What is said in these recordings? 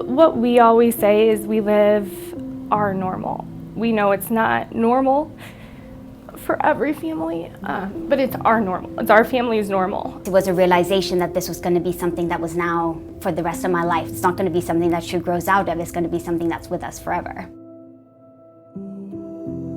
What we always say is we live our normal. We know it's not normal for every family, but it's our normal. It's our family's normal. It was a realization that this was going to be something that was now for the rest of my life. It's not going to be something that she grows out of. It's going to be something that's with us forever.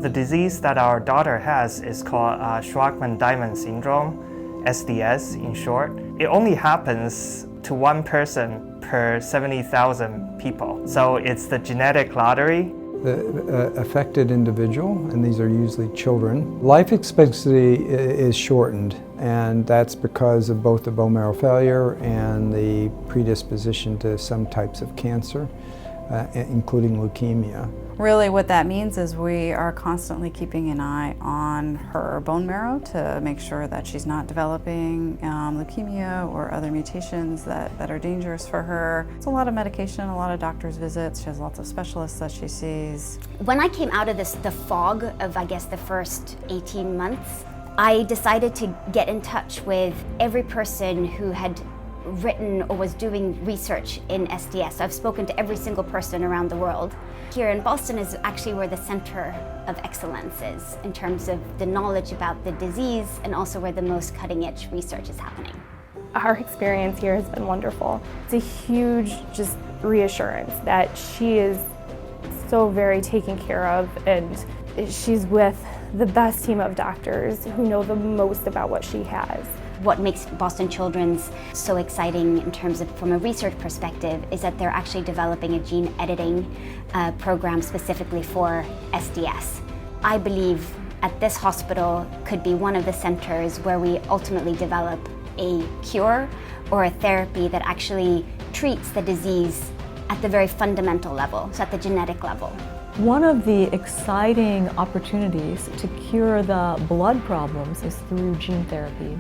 The disease that our daughter has is called Shwachman-Diamond syndrome, SDS in short. It only happens to one person per 70,000 people. So it's the genetic lottery. The affected individual, and these are usually children, life expectancy is shortened, and that's because of both the bone marrow failure and the predisposition to some types of cancer, including leukemia. Really what that means is we are constantly keeping an eye on her bone marrow to make sure that she's not developing leukemia or other mutations that are dangerous for her. It's a lot of medication, a lot of doctor's visits. She has lots of specialists that she sees. When I came out of the fog of, I guess, the first 18 months, I decided to get in touch with every person who had written or was doing research in SDS. So I've spoken to every single person around the world. Here in Boston is actually where the center of excellence is in terms of the knowledge about the disease and also where the most cutting-edge research is happening. Our experience here has been wonderful. It's a huge just reassurance that she is so very taken care of, and she's with the best team of doctors who know the most about what she has. What makes Boston Children's so exciting in terms of from a research perspective is that they're actually developing a gene editing program specifically for SDS. I believe at this hospital could be one of the centers where we ultimately develop a cure or a therapy that actually treats the disease at the very fundamental level, so at the genetic level. One of the exciting opportunities to cure the blood problems is through gene therapy.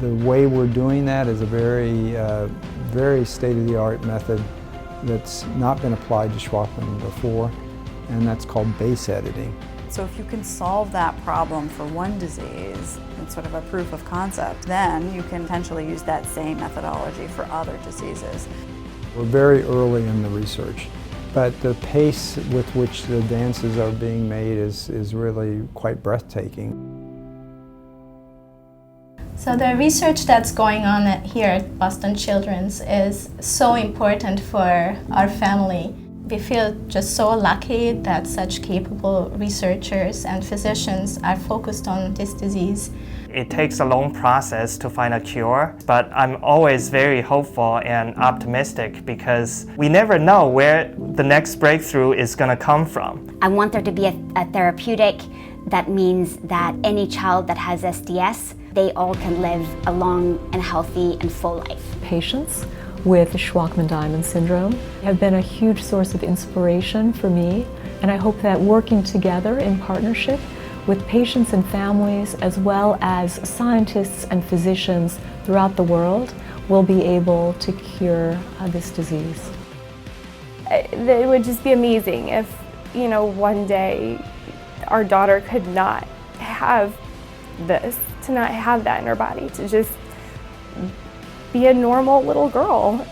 The way we're doing that is a very state-of-the-art method that's not been applied to Shwachman before, and that's called base editing. So if you can solve that problem for one disease, it's sort of a proof of concept, then you can potentially use that same methodology for other diseases. We're very early in the research, but the pace with which the advances are being made is really quite breathtaking. So the research that's going on here at Boston Children's is so important for our family. We feel just so lucky that such capable researchers and physicians are focused on this disease. It takes a long process to find a cure, but I'm always very hopeful and optimistic because we never know where the next breakthrough is going to come from. I want there to be a therapeutic that means that any child that has SDS, they all can live a long and healthy and full life. Patients with Shwachman-Diamond syndrome have been a huge source of inspiration for me, and I hope that working together in partnership with patients and families as well as scientists and physicians throughout the world will be able to cure this disease. It would just be amazing if, one day our daughter could not have this, to not have that in her body, to just be a normal little girl.